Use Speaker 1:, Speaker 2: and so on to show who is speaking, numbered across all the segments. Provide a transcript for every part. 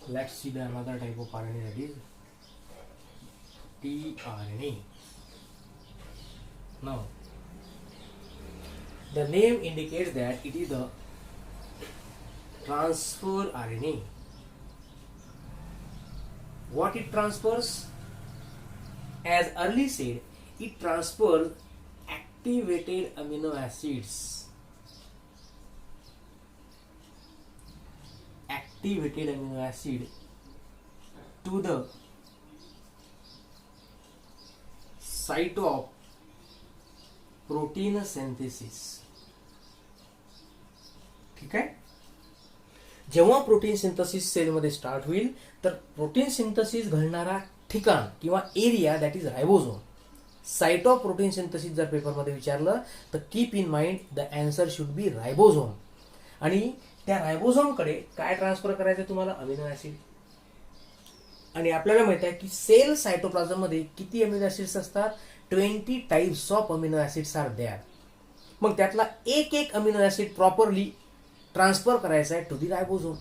Speaker 1: let's see the another type of RNA, that is tRNA. Now the name indicates that it is the transfer RNA. What it transfers? As early said, it transfers activated amino acids. Activated amino acid to the site of protein synthesis. ठीक आहे. जेव्हा protein synthesis सेलमध्ये start होईल तर protein synthesis घडणारा ठिकाण किंवा area that is ribosome. Site of protein synthesis जर पेपरमध्ये विचारलं तर keep in mind the answer should be ribosome. आणि त्या रायबोझोमकडे काय ट्रान्सफर करायचं तुम्हाला? Amino acid. आणि आपल्याला माहित आहे की सेल सायटोप्लाझम मध्ये किती अमिनो ऍसिड्स असतात? 20 types of amino acids are there. मग त्यातला एक एक अमिनो ऍसिड प्रॉपरली ट्रान्सफर करायचा आहे to the ribosome.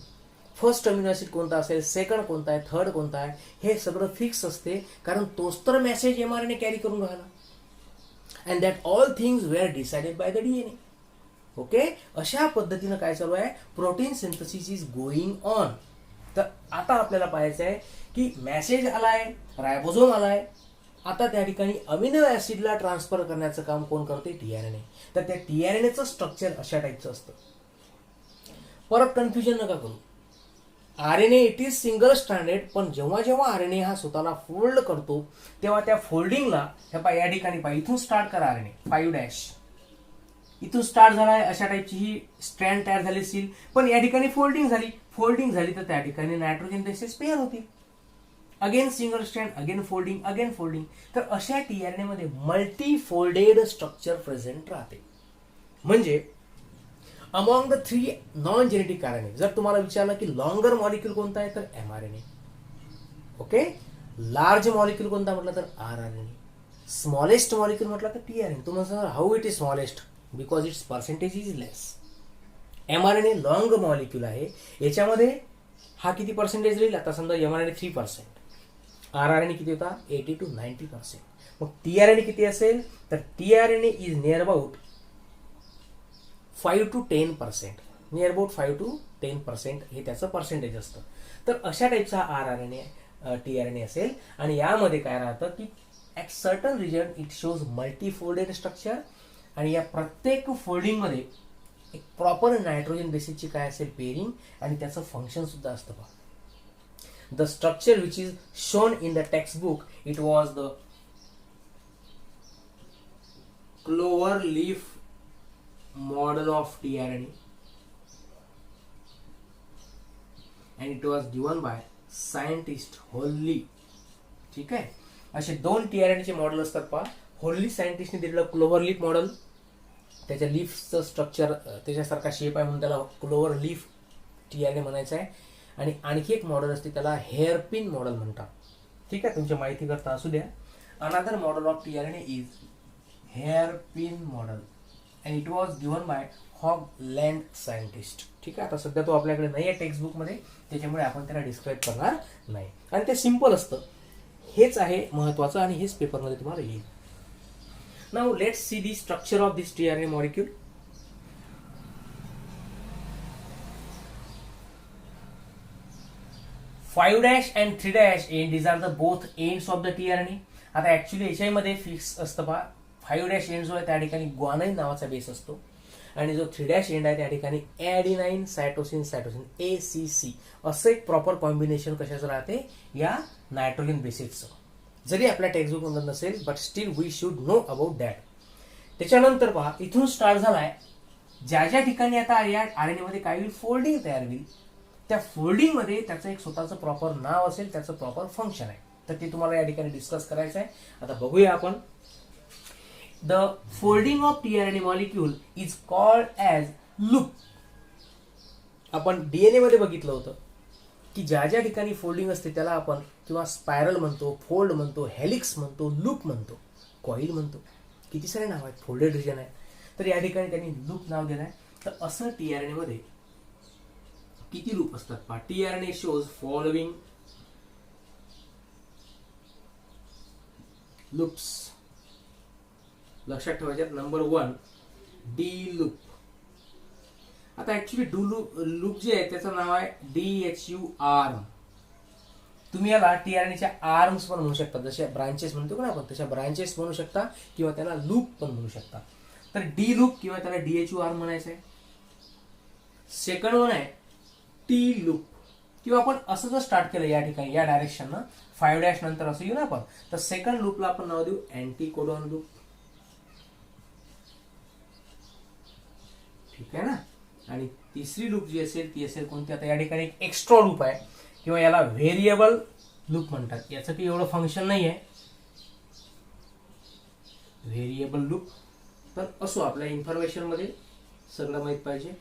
Speaker 1: First amino acid कोणता असेल, सेकंड कोणता आहे, थर्ड कोणता आहे, हे सगळं फिक्स असते, कारण तोच तर मेसेज एमआरएनए कॅरी करून राहिला. And that all things were decided by the DNA. Okay, अशा पद्धतीनं काय चालू आहे? Protein synthesis is going on. तर आता आपल्याला पाहायचं आहे की मेसेज आलाय, रायबोझोम आलाय, आता त्या ठिकाणी अमिनो ऍसिडला ट्रान्सफर करण्याचं काम कोण करते? टीआरएनए. तर त्या टीआरएनएचं स्ट्रक्चर अशा टाईपचं असतं. परत कन्फ्युजन नका करू. RNA it is single stranded, पण जेव्हा जेव्हा आरएनए हा स्वतःला फोल्ड करतो तेव्हा त्या फोल्डिंगला या ठिकाणी पहा, इथून स्टार्ट करा आरएनए 5' इथून स्टार्ट झालाय, अशा टाईपची ही स्ट्रँड तयार झाली असेल, पण या ठिकाणी फोल्डिंग झाली तर त्या ठिकाणी नायट्रोजन बेसेस पेअर होतील. Again single strand, again folding. तर अशा टीआरएनए मध्ये मल्टी फोल्डेड स्ट्रक्चर प्रेझेंट राहते. म्हणजे among the 3 non genetic RNA जर तुम्हाला विचारलं की लॉंगर मॉलिक्यूल कोणता आहे तर एमआरएनए. ओके, लार्ज मॉलिक्यूल कोणता म्हटलं तर आरआरएनए. स्मॉलेस्ट मॉलिक्यूल म्हटलं तर टीआरएनए. तुम्हाला how it is smallest? Because it's percentage is less. MRNA long molecule आहे, याच्यामध्ये हा किती पर्सेंटेज राहील? आता समजा एमआरएनए 3%, आरआरएनए किती होता? 80 to 90%. मग टीआरएनए किती असेल तर tRNA is near about 5 to 10%. Near about 5 to 10% हे त्याचं पर्सेंटेज असतं. तर अशा टाईपचा आरआरएनए टीआरएनए असेल, आणि यामध्ये काय राहतं की at certain region it shows multi folded structure, आणि या प्रत्येक फोल्डिंगमध्ये एक प्रॉपर नायट्रोजन बेसिसची काय असेल? पेअरिंग, आणि त्याचं फंक्शन सुद्धा असतं. पहा, the structure which is shown in the text book it was the clover leaf model of tRNA, and it was given by scientist Holly. ठीक आहे, असे 2 tRNA चे मॉडेल असतात. पहा, होल्ली सायंटिस्टने दिलेलं क्लोवर लीफ मॉडेल, त्याच्या लीफचं स्ट्रक्चर त्याच्यासारखा शेप आहे म्हणून त्याला क्लोवर लीफ टीआरएनए म्हणायचं आहे. आणि आणखी एक मॉडेल असते त्याला हेअरपिन मॉडेल म्हणतात. ठीक आहे, तुमच्या माहिती करता असू द्या. Another model of tRNA is hairpin model, and it was given by Hoagland scientist. ठीक आहे, आता सध्या तो आपल्याकडे नाही आहे टेक्स्ट बुक मध्ये, त्याच्यामुळे आपण त्याला डिस्क्राईब करणार नाही, आणि ते सिंपल असतं. हेच आहे महत्वाचं, आणि हेच पेपरमध्ये तुम्हाला येईल. Now let's see the structure of this tRNA molecule. $5' and $3' end, these are the both ends of the tRNA. आता ऍक्च्युली याच्यामध्ये फिक्स असतं. पहा, 5' एंड जो आहे त्या ठिकाणी ग्वानाइन नावाचा बेस असतो, आणि जो 3' एंड आहे त्या ठिकाणी ॲडिनाइन सायटोसिन ACC असं एक प्रॉपर कॉम्बिनेशन कशाचं राहते? या नायट्रोजन बेसिसचं. जरी आपल्या टेक्स्टबुक मध्ये नसेल, but still we should know about that. त्याच्यानंतर पहा, इथून स्टार्ट झालाय, ज्या ठिकाणी आता या आरएनए मध्ये काय होईल? फोल्डिंग तयार होईल. त्या फोल्डिंग मध्ये त्याचं एक स्वतःचं प्रॉपर नाव असेल, त्याचं प्रॉपर फंक्शन आहे. तर ते तुम्हाला या ठिकाणी डिस्कस करायचं आहे. आता बघूया आपण. The folding of tRNA molecule is called as loop. आपण डीएनए मध्ये बघितलं होतं की ज्या ठिकाणी फोल्डिंग असते त्याला आपण किंवा स्पायरल म्हणतो, फोल्ड म्हणतो, हेलिक्स म्हणतो, लूप म्हणतो, कॉईल म्हणतो. किती सारे नाव आहेत, फोल्डेड रिजन आहे. तर या ठिकाणी त्यांनी लूप नाव दिलं आहे. तर असं टीआरएनए मध्ये किती लूप असतात पहा. TRNA shows following loops. लक्षात ठेवायच्यात. Number 1 D loop. आता ऍक्च्युली डू लूप जे आहे त्याचं नाव आहे DHU आर्म. तुम्ही याला टीआरएनएच्या आर्म्स पण म्हणू शकता, जसे ब्रांचेस म्हणतो ना आपण, तशा ब्रांचेस म्हणू शकता किंवा त्याला लूप पण म्हणू शकता. तर डी लूप किंवा त्याला DHU आर्म म्हणायचं आहे. सेकंड वन आहे टी लूप, किंवा आपण असं जर स्टार्ट केलं या ठिकाणी या डायरेक्शन ना 5' नंतर असं येऊ ना आपण, तर सेकंड लूपला आपण नाव देऊ अँटी कोडॉन लूप. ठीक आहे ना. आणि तिसरी लूप जी असेल ती असेल कोणती, आता या ठिकाणी एक एक्स्ट्रा लूप आहे किंवा याला व्हेरिएबल लूप म्हणतात. याचं काही एवढं फंक्शन नाही आहे, व्हेरिएबल लूप. तर असो, आपल्या इन्फॉर्मेशन मध्ये सगळं माहित पाहिजे.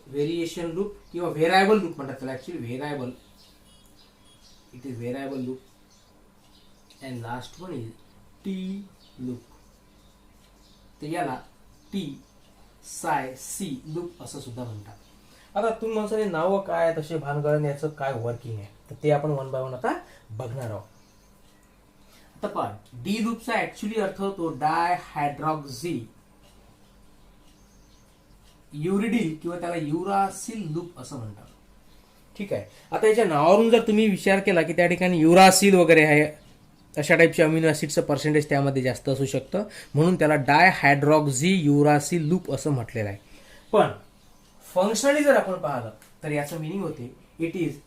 Speaker 1: व्हेरिएशन लूप किंवा व्हेरायबल लूप म्हणतात त्याला. Actually variable, it is variable loop. And last one is T loop. तर याला टी साय सी लूप असं सुद्धा म्हणतात. आता तुम्ही म्हणता नावं काय तसे भानगड, याचं काय वर्किंग आहे, तर ते आपण वन बाय वन आता बघणार आहोत. आता पहा, डी लूपचा ऍक्च्युली अर्थ होतो डायहायड्रॉक्सी युरिडिल किंवा त्याला युरासिल लूप असं म्हणतात. ठीक आहे. आता याच्या नावावरून जर तुम्ही विचार केला की त्या ठिकाणी युरासिल वगैरे आहे, अशा टाईपचे अमिनो ऍसिडचं पर्सेंटेज त्यामध्ये जास्त असू शकतं, म्हणून त्याला डायहायड्रॉक्सी युरासिल लूप असं म्हटलेलं आहे. पण फंक्शनली जर आपण पाहिलं तर याचं मिनिंग होते it is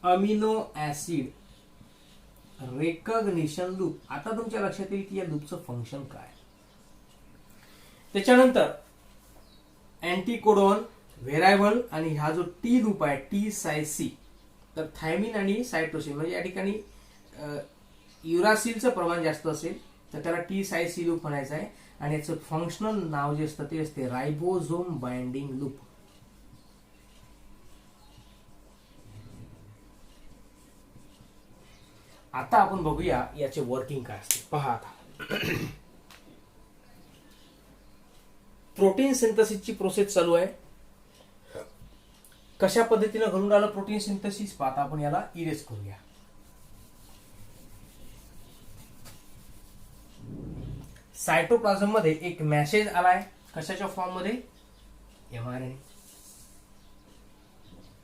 Speaker 1: amino acid recognition loop. आता तुमच्या लक्षात येईल की या लूपचं फंक्शन काय. त्याच्यानंतर अँटीकोडॉन, व्हेरायबल, आणि हा जो टी लूप आहे टी साय सी, तर थायमिन आणि सायटोसिन, म्हणजे या ठिकाणी युरासिलचं प्रमाण जास्त असेल तर त्याला टी साय सी लूप म्हणायचं आहे. आणि याचं फंक्शनल नाव जे असतं ते असते रायबोझोम बाइंडिंग लूप. आता आपण बघूया याचे वर्किंग काय असते. पहा आता प्रोटीन सिंथेसिसची प्रोसेस चालू आहे. कशा पद्धतीने घडून आलं प्रोटीन सिंथेसिस पाहता आपण याला इरेज करूया. सायटोप्लाझम मध्ये एक मेसेज आलाय, कशाच्या फॉर्म मध्ये, mRNA.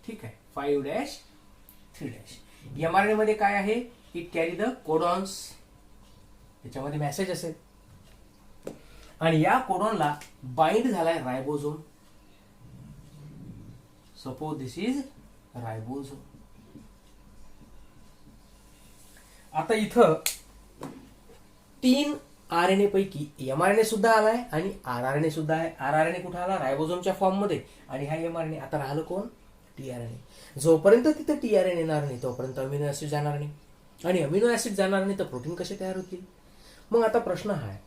Speaker 1: ठीक आहे. 5'3'. mRNA मध्ये काय आहे, इट कॅरी द कोडॉन्स. त्याच्यामध्ये मेसेज असेल आणि या कोडॉनला बाइंड झालाय ribosome. Suppose this is ribosome. आता इथं 3 RNA पैकी mRNA सुद्धा आलाय आणि RNA सुद्धा आहे. RNA कुठे आला, रायबोझोमच्या फॉर्म मध्ये, आणि हा mRNA. आता राहिलं कोण, टीआरएनए. जोपर्यंत तिथं टीआरएनए येणार नाही तोपर्यंत अमिनो ऍसिड जाणार नाही, आणि अमिनो ऍसिड जाणार नाही तर प्रोटीन कसे तयार होतील. मग आता प्रश्न हा आहे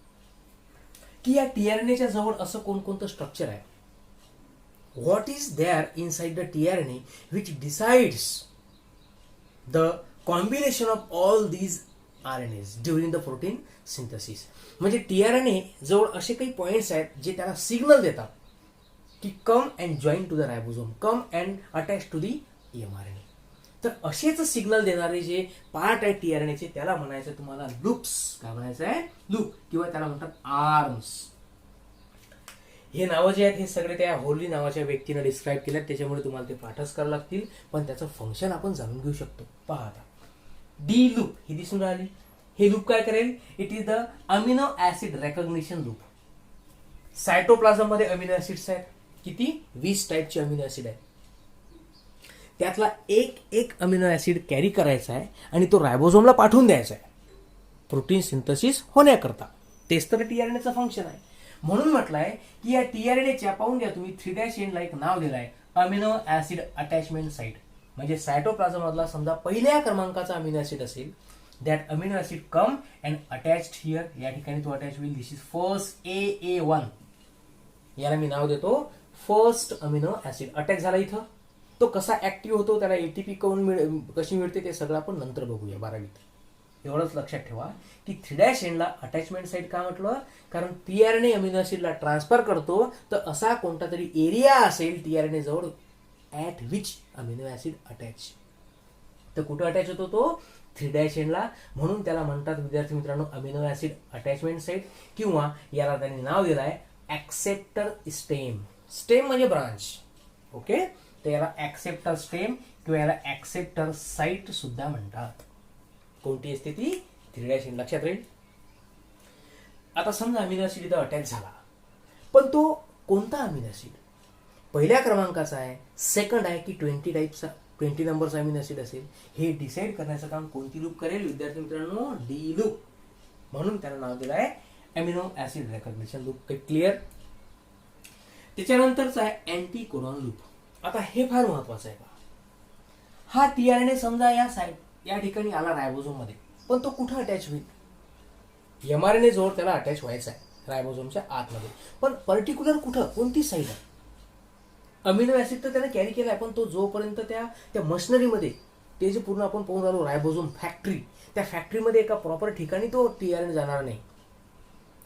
Speaker 1: की या टीआरएनएच्या जवळ असं कोणकोणतं स्ट्रक्चर आहे, what is there inside the tRNA which decides the combination of all these RNAs during the protein synthesis. म्हणजे टीआरएनए जवळ असे काही पॉइंट्स आहेत जे त्याला सिग्नल देतात की come and join to the ribosome, come and attach to the mRNA. तर असेच सिग्नल देणारे जे पार्ट आहेत टीआरएनएचे त्याला म्हणायचं तुम्हाला लूप्स. काय म्हणायचं आहे, लूप, किंवा त्याला म्हणतात आर्म्स. हे नावं जे आहेत हे सगळे त्या होली नावाच्या व्यक्तीने डिस्क्राईब केल्यात, त्याच्यामुळे तुम्हाला ते पाठच करावं लागतील, पण त्याचं फंक्शन आपण जाणून घेऊ शकतो. पहा आता डी लूप ही दिसून राहिली. हे लूप काय करेल, it is the amino acid recognition loop. Cytoplasm मध्ये अमिनो ऍसिड्स आहेत, किती, 20 टाईपचे अमिनो ऍसिड आहेत. त्यातला एक अमिनो ऍसिड कॅरी करायचा आहे आणि तो रायबोझोमला पाठवून द्यायचा आहे प्रोटीन सिंथेसिस होण्याकरता. तेच तर टीआरएनएचं फंक्शन आहे. म्हणून म्हटलंय की या टीआरएनएच्या, पाहून घ्या तुम्ही, 3' एंडला एक नाव दिलंय अमिनो ऍसिड अटॅचमेंट साइट. म्हणजे सायटोप्लाझम मधला समजा पहिल्या क्रमांकाचा अमिनो ऍसिड असेल, that amino acid come and attached here. या ठिकाणी तो अटॅच होईल. दिस इज फर्स्ट AA1. याला मी नाव देतो फर्स्ट अमिनो ऍसिड. अटॅच झाला इथं. तो कसा ऍक्टिव्ह होतो, त्याला एटीपी कशी मिळते ते सगळं आपण नंतर बघूया 12वीत. एवढंच लक्षात ठेवा की 3' एंडला अटॅचमेंट साईट का म्हटलं, कारण टीआरएनए अमिनो ऍसिडला ट्रान्सफर करतो, तर असा कोणता तरी एरिया असेल टीआरएनए जवळ at which amino acid attach. तर कुठं अटॅच होतो तो 3' एंडला, म्हणून त्याला म्हणतात विद्यार्थी मित्रांनो अमिनो ऍसिड अटॅचमेंट साईट, किंवा याला त्यांनी नाव दिलं आहे ऍक्सेप्टर स्टेम. स्टेम म्हणजे ब्रांच. ओके, तर याला ऍक्सेप्टर स्टेम किंवा याला ऍक्सेप्टर साईट सुद्धा म्हणतात. कोणती असते ती 3' एंड, लक्षात राहील. आता समजा अमिनो ऍसिड इथं अटॅच झाला, पण तो कोणता अमिनो ऍसिड, पहिल्या क्रमांकाचा आहे, सेकंड आहे की 20 नंबरचा अमिनो ऍसिड असेल, हे डिसाईड करण्याचं काम कोणती लूप करेल विद्यार्थी मित्रांनो, डी लूप. म्हणून त्याला नाव दिलं आहे अमिनो ऍसिड रेकॉग्निशन लूप. काही क्लिअर. त्याच्यानंतरचा आहे अँटी कोडॉन लूप. आता हे फार महत्वाचं आहे. हा टीआरएनए समजा या ठिकाणी आला रायबोझोम मध्ये, पण तो कुठं अटॅच होईल, एमआरएनए जवळ त्याला अटॅच व्हायचा आहे रायबोझोमच्या आतमध्ये, पण पर्टिक्युलर कुठं, कोणती साईड आहे. अमिनो ऍसिड तर त्याने कॅरी केलाय, पण तो जोपर्यंत त्या मशिनरीमध्ये, ते जे पूर्ण आपण पाहून राहिलो रायबोझोम फॅक्टरी, त्या फॅक्टरीमध्ये एका प्रॉपर ठिकाणी तो टीआरएनए जाणार नाही,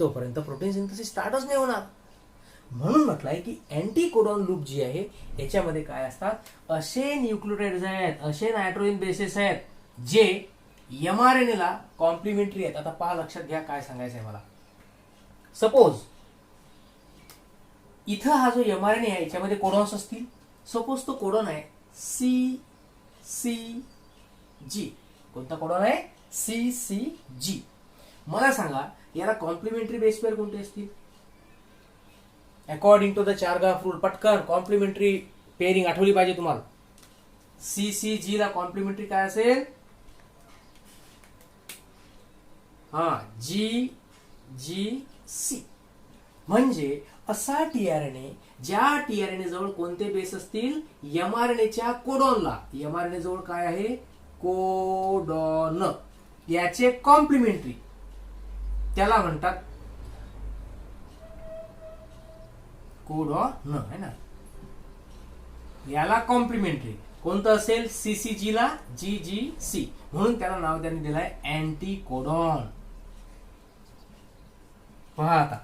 Speaker 1: तोपर्यंत प्रोटीन सिंथेसिस स्टार्टच नाही होणार. म्हणून म्हटलंय की अँटी कोडॉन लूप जी आहे याच्यामध्ये काय असतात, असे न्यूक्लियोटाइड्स आहेत, असे नायट्रोजन बेसेस आहेत जे एमआरएनए ला कॉम्प्लिमेंटरी आहेत. आता पहा, लक्षात घ्या काय सांगायचं आहे मला. सपोज इथं हा जो एमआरएनए आहे याच्यामध्ये कोडॉन्स असतील. सपोज तो कोडॉन आहे CCG. कोणता कोडॉन आहे, CCG. मला सांगा याला कॉम्प्लिमेंटरी बेस पेअर कोणते असतील according to the Chargaff rule. पटकन कॉम्प्लिमेंटरी पेअरिंग आठवली पाहिजे तुम्हाला. CCG ला कॉम्प्लिमेंटरी काय असेल, GGC. म्हणजे असा टीआरएनए, ज्या टीआरएनए जवळ कोणते बेस असतील, एमआरएनएच्या कोडॉनला, एमआरएनए जवळ काय आहे, कोडॉन, याचे कॉम्प्लिमेंटरी, त्याला म्हणतात कोडॉन आहे ना, याला कॉम्प्लिमेंटरी कोणतं असेल, CCG ला GGC. म्हणून त्याला नाव त्यांनी दिलं आहे अँटी कोडॉन. पहा आता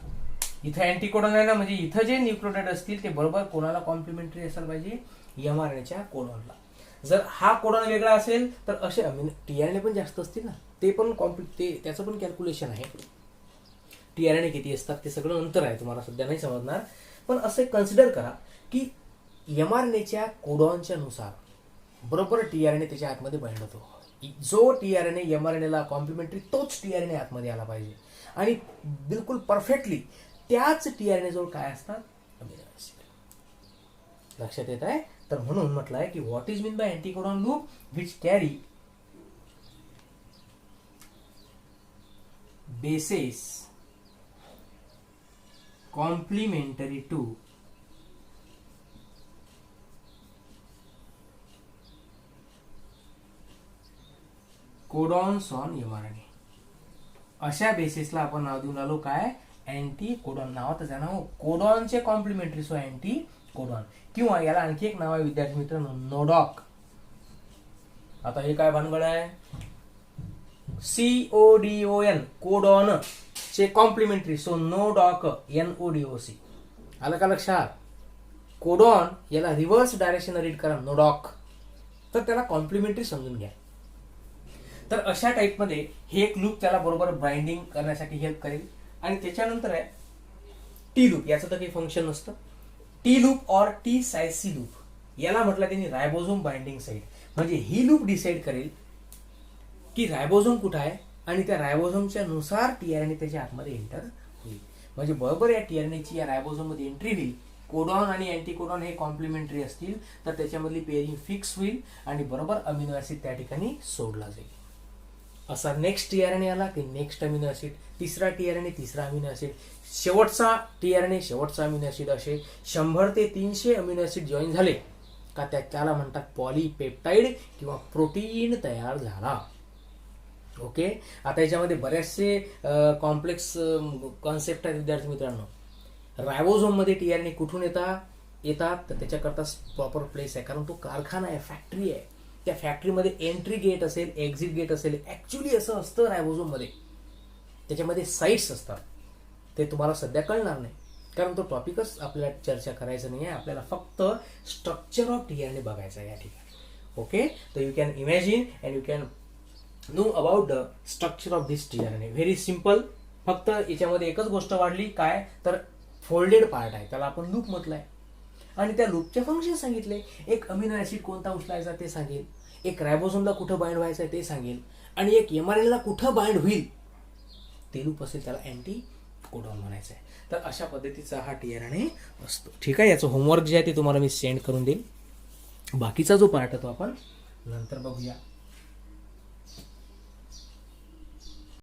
Speaker 1: इथे अँटी कोडॉन आहे ना, म्हणजे इथं जे न्यूक्लियोटाइड असतील ते बरोबर कोणाला कॉम्प्लिमेंटरी असायला पाहिजे, एमआरएनएच्या कोडॉनला. जर हा कोडॉन वेगळा असेल तर असे टीआरएनए पण जास्त असतील ना, ते पण त्याचं पण कॅल्क्युलेशन आहे. टीआरएनए किती असतात ते सगळं नंतर आहे, तुम्हाला सध्या नाही समजणार. पण असे कन्सिडर करा की एमआरएनएच्या कोडॉनच्या नुसार बरोबर टीआरएनए त्याच्या आतमध्ये बाइंड होतो. जो टीआरएनए एमआरएनएला कॉम्प्लिमेंटरी तोच टीआरएनए आतमध्ये आला पाहिजे, आणि बिलकुल परफेक्टली त्याच टीआरएनए जवळ काय असतात, अमिनो ऍसिड. लक्षात येत आहे. तर म्हणून म्हटलं आहे की what is mean by anti codon loop, which carry bases complementary to codons on mRNA. अशा बेसिसला आपण नाव देऊन आलो काय, अँटी कोडॉन. नावातच आहे ना, कोडॉनचे कॉम्प्लिमेंटरी, सो अँटी कोडॉन. किंवा याला आणखी एक नाव आहे विद्यार्थी मित्रांनो, नोडॉक. आता हे काय भानगड आहे, CODON, कोडॉन चे कॉम्प्लिमेंटरी, सो नोडॉक, NODOC. आलं का लक्षात. कोडॉन याला रिव्हर्स डायरेक्शन रीड करा, नोडॉक, तर त्याला कॉम्प्लिमेंटरी समजून घ्या. तर अशा टाईपमध्ये हे एक लूप त्याला बरोबर बाइंडिंग करण्यासाठी हेल्प करेल. आणि त्याच्यानंतर आहे टी लूप. याचं तर काही फंक्शन नसतं. टी लूप और टी सायसी लूप, याला म्हटलं त्यांनी रायबोझोम बाइंडिंग साईट. म्हणजे ही लूप डिसाईड करेल की रायबोझोम कुठं आहे, आणि त्या रायबोझोमच्या नुसार टीआरएनए त्याच्या आतमध्ये एंटर होईल. म्हणजे बरोबर या टीआरएनएची या रायबोझोम मध्ये एंट्री होईल. कोडॉन आणि अँटी कोडॉन हे कॉम्प्लिमेंटरी असतील तर त्याच्यामधली पेअरिंग फिक्स होईल, आणि बरोबर अमिनो ऍसिड त्या ठिकाणी सोडला जाईल. असा नेक्स्ट टीआरएनए आला की नेक्स्ट अमिनो ऍसिड, तिसरा टीआरएनए तिसरा अमिनो ऍसिड, शेवटचा टीआरएनए शेवटचा अमिनो ऍसिड, असे 100 ते 300 अमिनो ऍसिड जॉईन झाले का त्याला म्हणतात पॉलीपेप्टाइड किंवा प्रोटीन तयार झाला. ओके. आता याच्यामध्ये बरेचसे कॉम्प्लेक्स कॉन्सेप्ट आहेत विद्यार्थी मित्रांनो. रायबोझोम मध्ये टीआरएनए कुठून येतात तर त्याच्याकरता प्रॉपर प्लेस आहे, कारण तो कारखाना आहे, फॅक्टरी आहे. त्या फॅक्टरीमध्ये एंट्री गेट असेल, एक्झिट गेट असेल. ऍक्च्युली असं असतं रायबोझोममध्ये, त्याच्यामध्ये साईट्स असतात. ते तुम्हाला सध्या कळणार नाही, कारण तो टॉपिकच आपल्याला चर्चा करायचं नाही आहे. आपल्याला फक्त स्ट्रक्चर ऑफ टीआरएनए बघायचं आहे या ठिकाणी. ओके, तर you can imagine and you can know about the structure of this tRNA. Very simple. फक्त याच्यामध्ये एकच गोष्ट वाढली, काय तर फोल्डेड पार्ट आहे, त्याला आपण लूप म्हटलंय. आणि त्या लूपचे फंक्शन सांगितले. एक अमिनो ऍसिड कोणता उचलायचा ते सांगेल, एक रायबोझोमला कुठं बाइंड व्हायचं आहे ते सांगेल, आणि एक एमआरएनएला कुठं बाइंड होईल ते लूप असेल, त्याला अँटी कोडॉन म्हणायचं आहे. तर अशा पद्धतीचा हा टीआरएनए असतो. ठीक आहे, याचं होमवर्क जे आहे ते तुम्हाला मी सेंड करून देईल. बाकीचा जो पार्ट आहे तो आपण नंतर बघूया.